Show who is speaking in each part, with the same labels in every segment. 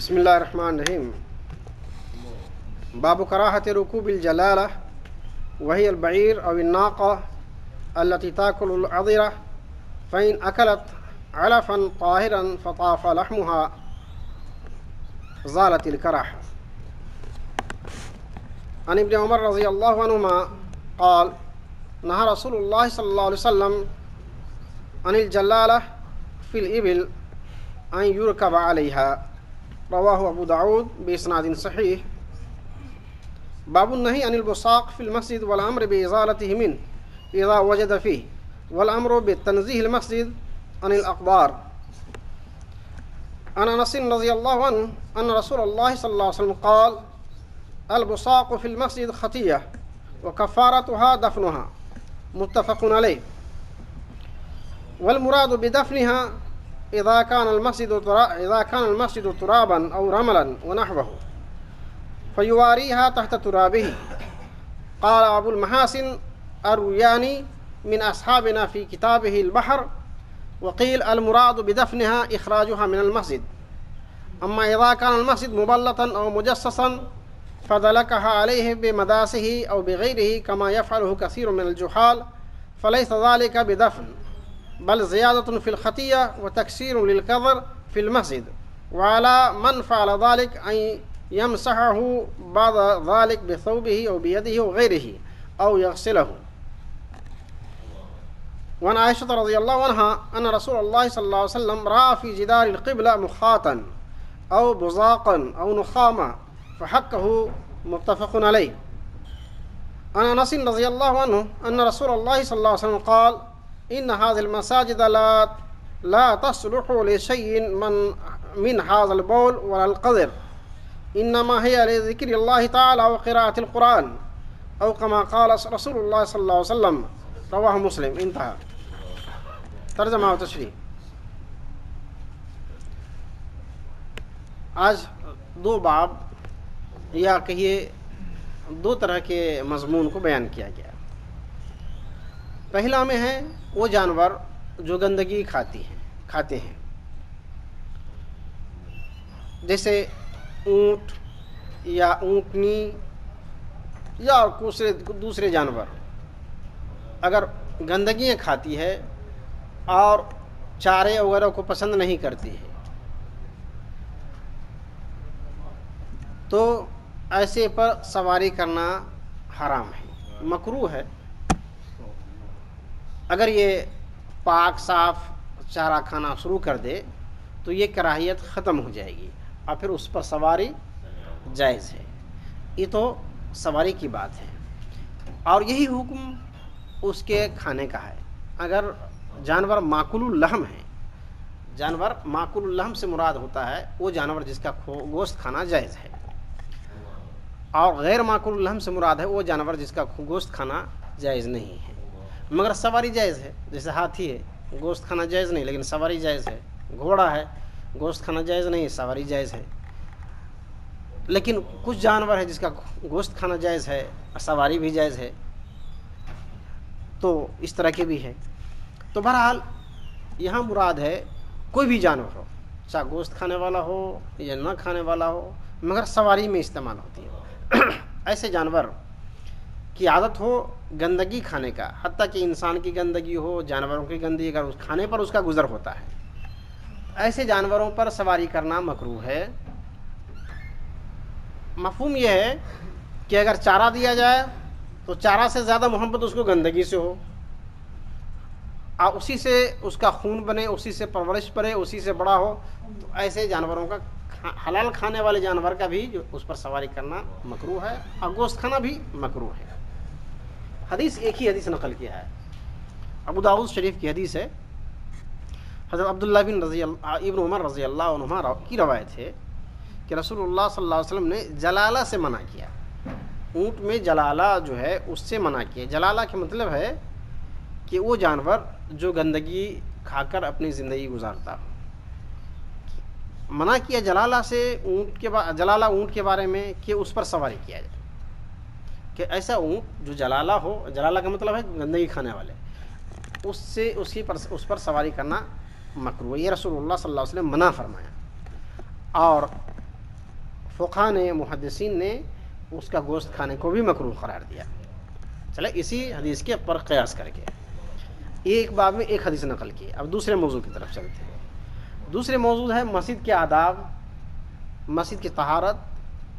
Speaker 1: بسم اللہ الرحمن الرحیم. باب کراہت رکوب الجلالہ وہی البعیر او الناقہ التي تاكل العذرة فإن أكلت علفا طاهرا فطاف لحمها زالت الكراهة. عن ابن عمر رضی اللہ عنہما قال نهى رسول الله صلی اللہ علیہ وسلم عن الجلالة في الإبل أن يركب عليها. رواه ابو داود بإسناد صحيح. باب النهي عن البصاق في المسجد والأمر بإزالته منه إذا وجد فيه والأمر بتنزيه المسجد عن الأقدار. عن أنس رضي الله عنه أن رسول الله صلى الله عليه وسلم قال البصاق في المسجد خطية وكفارتها دفنها. متفق عليه. والمراد بدفنها إذا كان المسجد ترابا أو رملا ونحوه فيواريها تحت ترابه. قال أبو المحاسن الروياني من أصحابنا في كتابه البحر. وقيل المراد بدفنها إخراجها من المسجد. أما إذا كان المسجد مبلطا أو مجسسا فدلكها عليه بمداسه أو بغيره كما يفعله كثير من الجحال فليس ذلك بدفن بل زيادة في الخطية وتكسير للكظر في المسجد. وعلى من فعل ذلك أن يمسحه بعد ذلك بثوبه أو بيده أو غيره أو يغسله. وعن عائشة رضي الله عنها أن رسول الله صلى الله عليه وسلم رأى في جدار القبلة مخاطا أو بزاقا أو نخاما فحكه. متفق عليه. عن أنس رضي الله عنه أن رسول الله صلى الله عليه وسلم قال إن هذه المساجد لا تصلح لشيء من هذا البول ولا القدر إنما هي لذكر الله تعالى وقراءة القرآن أو كما قال رسول الله صلى الله عليه وسلم. رواه مسلم. انتهى. ترجمہ و تشریح. آج دو باب یا کہیے دو طرح کے مضمون کو بیان کیا گیا. پہلا میں ہے وہ جانور جو گندگی کھاتے ہیں جیسے اونٹ یا اونٹنی یا دوسرے جانور اگر گندگیاں کھاتی ہے اور چارے وغیرہ کو پسند نہیں کرتی ہے تو ایسے پر سواری کرنا حرام ہے، مکروہ ہے. اگر یہ پاک صاف چارہ کھانا شروع کر دے تو یہ کراہیت ختم ہو جائے گی اور پھر اس پر سواری جائز ہے. یہ تو سواری کی بات ہے اور یہی حکم اس کے کھانے کا ہے. اگر جانور ماکول اللحم ہے، جانور ماکول اللحم سے مراد ہوتا ہے وہ جانور جس کا گوشت کھانا جائز ہے، اور غیر ماکول اللحم سے مراد ہے وہ جانور جس کا گوشت کھانا جائز نہیں ہے. مگر سواری جائز ہے. جیسے ہاتھی ہے گوشت کھانا جائز نہیں لیکن سواری جائز ہے. گھوڑا ہے گوشت کھانا جائز نہیں، سواری جائز ہے. لیکن کچھ جانور ہے جس کا گوشت کھانا جائز ہے اور سواری بھی جائز ہے، تو اس طرح کے بھی ہے. تو بہرحال یہاں مراد ہے کوئی بھی جانور ہو، چاہے گوشت کھانے والا ہو یا نہ کھانے والا ہو، مگر سواری میں استعمال ہوتی ہے. ایسے جانور کی عادت ہو گندگی کھانے کا، حتیٰ کہ انسان کی گندگی ہو، جانوروں کی گندگی اگر اس کھانے پر اس کا گزر ہوتا ہے، ایسے جانوروں پر سواری کرنا مکروہ ہے. مفہوم یہ ہے کہ اگر چارہ دیا جائے تو چارہ سے زیادہ محبت اس کو گندگی سے ہو اور اسی سے اس کا خون بنے، اسی سے پرورش پڑے، اسی سے بڑا ہو، تو ایسے جانوروں کا حلال کھانے والے جانور کا بھی جو اس پر سواری کرنا مکروہ ہے اور گوشت کھانا بھی مکروہ ہے. حدیث ایک ہی حدیث نقل کیا ہے، ابو داؤد شریف کی حدیث ہے. حضرت عبداللہ ابن عمر رضی اللہ عنہما کی روایت ہے کہ رسول اللہ صلی اللہ علیہ وسلم نے جلالہ سے منع کیا. اونٹ میں جلالہ جو ہے اس سے منع کیا. جلالہ کا مطلب ہے کہ وہ جانور جو گندگی کھا کر اپنی زندگی گزارتا ہو. منع کیا جلالہ سے جلالہ اونٹ کے بارے میں کہ اس پر سواری کیا جائے، کہ ایسا اونٹ جو جلالہ ہو، جلالہ کا مطلب ہے گندگی کھانے والے، اس پر سواری کرنا مکروہ. یہ رسول اللہ صلی اللہ علیہ وسلم منع فرمایا. اور فقہا نے محدثین نے اس کا گوشت کھانے کو بھی مکروہ قرار دیا. چلے اسی حدیث کے پر قیاس کر کے ایک باب میں ایک حدیث نقل کی. اب دوسرے موضوع کی طرف چلتے ہیں. دوسرے موضوع ہے مسجد کے آداب، مسجد کی طہارت،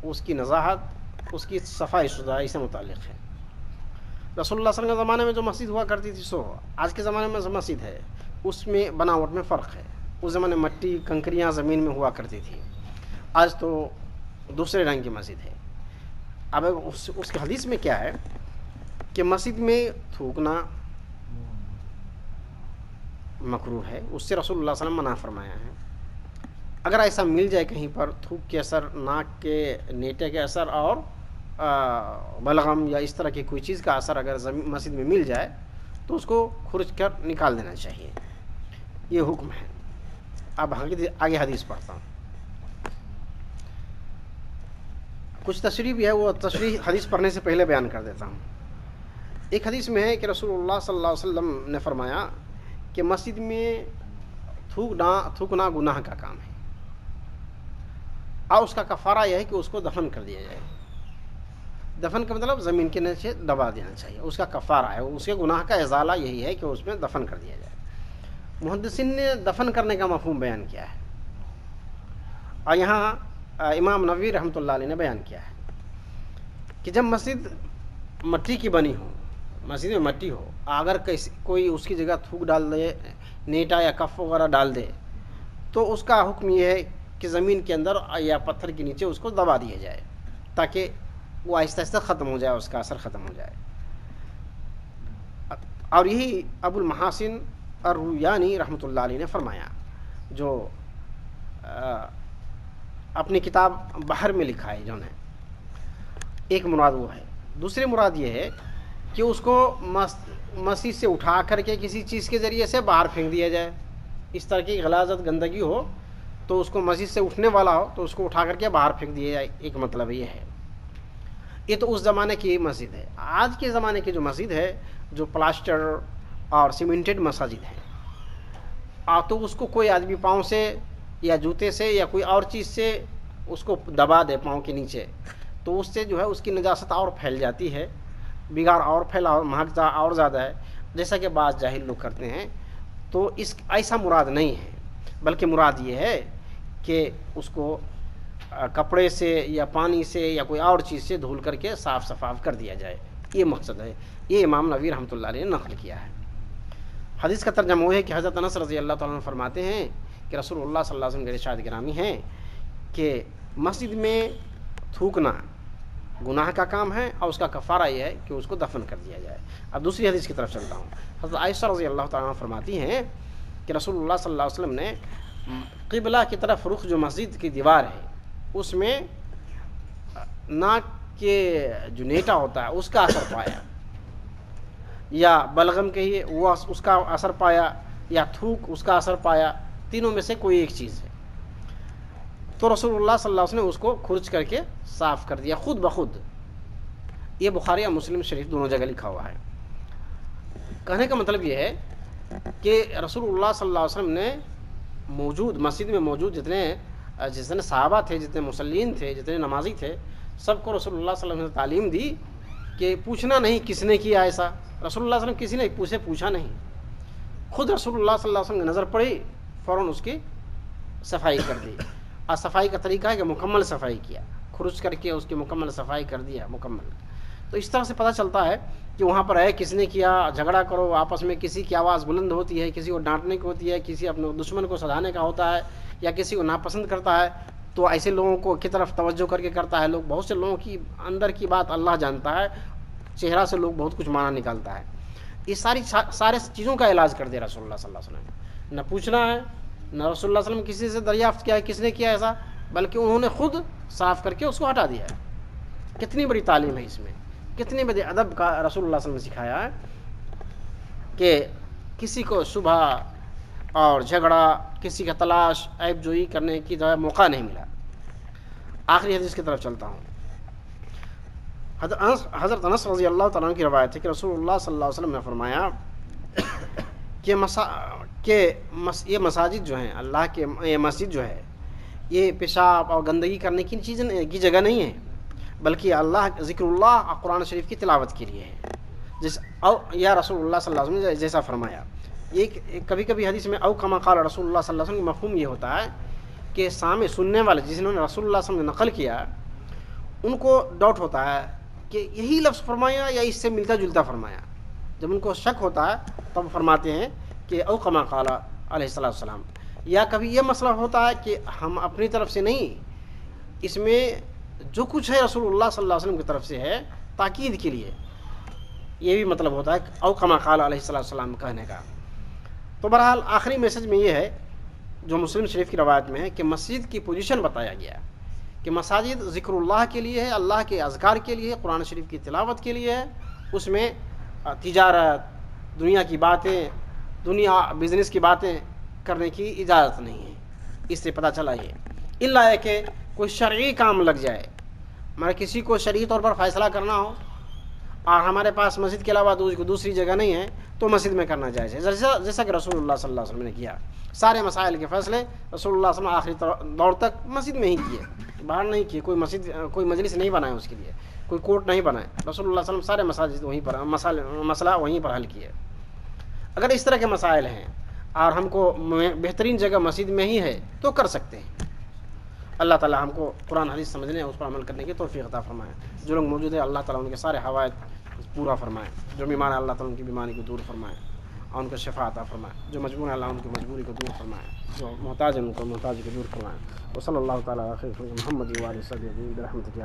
Speaker 1: اس کی نزاہت، اس کی صفائی ستھرائی سے متعلق ہے. رسول اللہ صلی اللہ علیہ وسلم کے زمانے میں جو مسجد ہوا کرتی تھی سو آج کے زمانے میں جو مسجد ہے اس میں بناوٹ میں فرق ہے. اس زمانے مٹی کنکریاں زمین میں ہوا کرتی تھی، آج تو دوسرے رنگ کی مسجد ہے. اب اس کی حدیث میں کیا ہے کہ مسجد میں تھوکنا مکروہ ہے، اس سے رسول اللہ صلی اللہ علیہ وسلم منع فرمایا ہے. اگر ایسا مل جائے کہیں پر تھوک کے اثر، ناک کے نیٹے کے اثر اور بلغم یا اس طرح کی کوئی چیز کا اثر اگر مسجد میں مل جائے تو اس کو کھرچ کر نکال دینا چاہیے. یہ حکم ہے. اب آگے حدیث پڑھتا ہوں. کچھ تشریح بھی ہے، وہ تشریح حدیث پڑھنے سے پہلے بیان کر دیتا ہوں. ایک حدیث میں ہے کہ رسول اللہ صلی اللہ علیہ وسلم نے فرمایا کہ مسجد میں تھوکنا گناہ کا کام ہے اور اس کا کفارہ یہ ہے کہ اس کو دفن کر دیا جائے. دفن کا مطلب زمین کے نیچے دبا دینا چاہیے، اس کا کفارہ ہے. اس کے گناہ کا ازالہ یہی ہے کہ اس میں دفن کر دیا جائے. محدثین نے دفن کرنے کا مفہوم بیان کیا ہے اور یہاں امام نووی رحمۃ اللہ علیہ نے بیان کیا ہے کہ جب مسجد مٹی کی بنی ہو، مسجد میں مٹی ہو، اگر کوئی اس کی جگہ تھوک ڈال دے، نیٹا یا کف وغیرہ ڈال دے تو اس کا حکم یہ ہے کہ زمین کے اندر یا پتھر کے نیچے اس کو دبا دیا جائے تاکہ وہ آہستہ آہستہ ختم ہو جائے، اس کا اثر ختم ہو جائے. اور یہی ابو المحاسن الرویانی رحمۃ اللہ علیہ نے فرمایا، جو اپنی کتاب بحر میں لکھا ہے جو نے. ایک مراد وہ ہے. دوسری مراد یہ ہے کہ اس کو مسجد سے اٹھا کر کے کسی چیز کے ذریعے سے باہر پھینک دیا جائے. اس طرح کی غلاظت گندگی ہو تو اس کو مسجد سے اٹھنے والا ہو تو اس کو اٹھا کر کے باہر پھینک دیا جائے. ایک مطلب یہ ہے. یہ تو اس زمانے کی مسجد ہے. آج کے زمانے کی جو مسجد ہے جو پلاسٹر اور سیمنٹڈ مساجد ہے، تو اس کو کوئی آدمی پاؤں سے یا جوتے سے یا کوئی اور چیز سے اس کو دبا دے پاؤں کے نیچے تو اس سے جو ہے اس کی نجاست اور پھیل جاتی ہے، بگاڑ اور پھیلا مہکتا اور زیادہ ہے، جیسا کہ بعض جاہل لوگ کرتے ہیں. تو ایسا مراد نہیں ہے، بلکہ مراد یہ ہے کہ اس کو کپڑے سے یا پانی سے یا کوئی اور چیز سے دھول کر کے صاف شفاف کر دیا جائے. یہ مقصد ہے. یہ امام نووی رحمۃ اللہ علیہ نے نقل کیا ہے. حدیث کا ترجمہ وہ ہے کہ حضرت انس رضی اللہ تعالیٰ عنہ فرماتے ہیں کہ رسول اللہ صلی اللہ علیہ وسلم کے ارشاد گرامی ہیں کہ مسجد میں تھوکنا گناہ کا کام ہے اور اس کا کفارہ یہ ہے کہ اس کو دفن کر دیا جائے. اب دوسری حدیث کی طرف چلتا ہوں. حضرت عائشہ رضی اللہ تعالیٰ عنہ فرماتی ہیں کہ رسول اللہ صلی اللہ علیہ وسلم نے قبلہ کی طرف رخ جو مسجد کی دیوار ہے اس میں ناک کے جو نیٹا ہوتا ہے اس کا اثر پایا، یا بلغم کہیے وہ اس کا اثر پایا، یا تھوک اس کا اثر پایا. تینوں میں سے کوئی ایک چیز ہے. تو رسول اللہ صلی اللہ علیہ وسلم نے اس کو کھرچ کر کے صاف کر دیا خود بخود. یہ بخاری اور مسلم شریف دونوں جگہ لکھا ہوا ہے. کہنے کا مطلب یہ ہے کہ رسول اللہ صلی اللہ علیہ وسلم نے مسجد میں موجود جتنے صحابہ تھے، جتنے مصلین تھے، جتنے نمازی تھے، سب کو رسول اللہ صلی اللہ علیہ وسلم نے تعلیم دی کہ پوچھنا نہیں کس نے کیا ایسا. رسول اللہ صلی اللہ علیہ وسلم کسی نے پوچھا نہیں. خود رسول اللہ صلی اللہ علیہ وسلم کی نظر پڑی، فوراً اس کی صفائی کر دی. اور صفائی کا طریقہ ہے کہ مکمل صفائی کیا، کھرچ کر کے اس کی مکمل صفائی کر دیا مکمل. تو اس طرح سے پتہ چلتا ہے کہ وہاں پر ہے کس نے کیا. جھگڑا کرو آپس میں، کسی کی آواز بلند ہوتی ہے، کسی کو ڈانٹنے کی ہوتی ہے، کسی اپنے دشمن کو سدھانے کا ہوتا ہے، یا کسی کو ناپسند کرتا ہے تو ایسے لوگوں کو کی طرف توجہ کر کے کرتا ہے. بہت سے لوگوں کی اندر کی بات اللہ جانتا ہے، چہرہ سے لوگ بہت کچھ معنی نکالتا ہے. یہ سارے چیزوں کا علاج کر دیا رسول اللہ صلی اللہ علیہ وسلم. نہ پوچھنا ہے، نہ رسول اللہ صلی اللہ علیہ وسلم کسی سے دریافت کیا ہے کس نے کیا ایسا، بلکہ انہوں نے خود صاف کر کے اس کو ہٹا دیا ہے. کتنی بڑی تعلیم ہے اس میں، کتنے بڑے ادب کا رسول اللہ صلی اللہ علیہ وسلم نے سکھایا ہے کہ کسی کو شبہ اور جھگڑا، کسی کا تلاش عیب جوئی کرنے کی جو ہے موقع نہیں ملا. آخری حدیث کی طرف چلتا ہوں. حضرت انس رضی اللہ تعالیٰ عنہ کی روایت ہے کہ رسول اللہ صلی اللہ علیہ وسلم نے فرمایا کہ یہ مساجد جو ہیں، اللہ کے یہ مسجد جو ہے یہ پیشاب اور گندگی کرنے کی چیزیں کی جگہ نہیں ہے، بلکہ اللہ ذکر اللہ اور قرآن شریف کی تلاوت کے لیے ہے. جس او یا رسول اللہ صلی اللہ علیہ وسلم نے جیسا فرمایا. یہ کبھی کبھی حدیث میں او کما قال رسول اللہ صلی اللہ علیہ وسلم کا مفہوم یہ ہوتا ہے کہ سامع سننے والے جنہوں نے رسول اللہ صلی اللہ علیہ وسلم نے نقل کیا ان کو ڈاؤٹ ہوتا ہے کہ یہی لفظ فرمایا یا اس سے ملتا جلتا فرمایا. جب ان کو شک ہوتا ہے تب فرماتے ہیں کہ او کما قال علیہ الصلوۃ والسلام. یا کبھی یہ مسئلہ ہوتا ہے کہ ہم اپنی طرف سے نہیں، اس میں جو کچھ ہے رسول اللہ صلی اللہ علیہ وسلم کی طرف سے ہے تاکید کے لیے، یہ بھی مطلب ہوتا ہے او کما قال علیہ الصلوۃ والسلام کہنے کا. تو بہرحال آخری میسج میں یہ ہے جو مسلم شریف کی روایت میں ہے کہ مسجد کی پوزیشن بتایا گیا کہ مساجد ذکر اللہ کے لیے ہے، اللہ کے اذکار کے لیے، قرآن شریف کی تلاوت کے لیے ہے. اس میں تجارت، دنیا کی باتیں، دنیا بزنس کی باتیں کرنے کی اجازت نہیں ہے. اس سے پتہ چلا یہ الا ہے کہ کوئی شرعی کام لگ جائے، ہمارے کسی کو شرعی طور پر فیصلہ کرنا ہو اور ہمارے پاس مسجد کے علاوہ دوسری جگہ نہیں ہے تو مسجد میں کرنا جائز ہے، جیسا کہ رسول اللہ صلی اللہ علیہ وسلم نے کیا. سارے مسائل کے فیصلے رسول اللہ صلی اللہ علیہ وسلم آخری دور تک مسجد میں ہی کیے، باہر نہیں کیے. کوئی مجلس نہیں بنائے اس کے لیے، کوئی کورٹ نہیں بنائے. رسول اللہ صلی اللہ علیہ وسلم سارے مساجد وہیں پر مسئلہ وہیں پر حل کیے. اگر اس طرح کے مسائل ہیں اور ہم کو بہترین جگہ مسجد میں ہی ہے تو کر سکتے ہیں. اللہ تعالی ہم کو قرآن حدیث سمجھنے اور اس پر عمل کرنے کی توفیق عطا فرمائے. جو لوگ موجود ہیں اللہ تعالیٰ ان کے سارے حوائج پورا فرمائے. جو بیمار ہے اللہ تعالیٰ ان کی بیماری کو دور فرمائے اور ان کو شفا عطا فرمائے. جو مجبور ہے اللہ ان کی مجبوری کو دور فرمائے. جو محتاج ہے ان کو محتاج کو دور فرمائے. وصلی اللہ تعالیٰ علی خیر محمد و آلہ وصحبہ برحمتہ.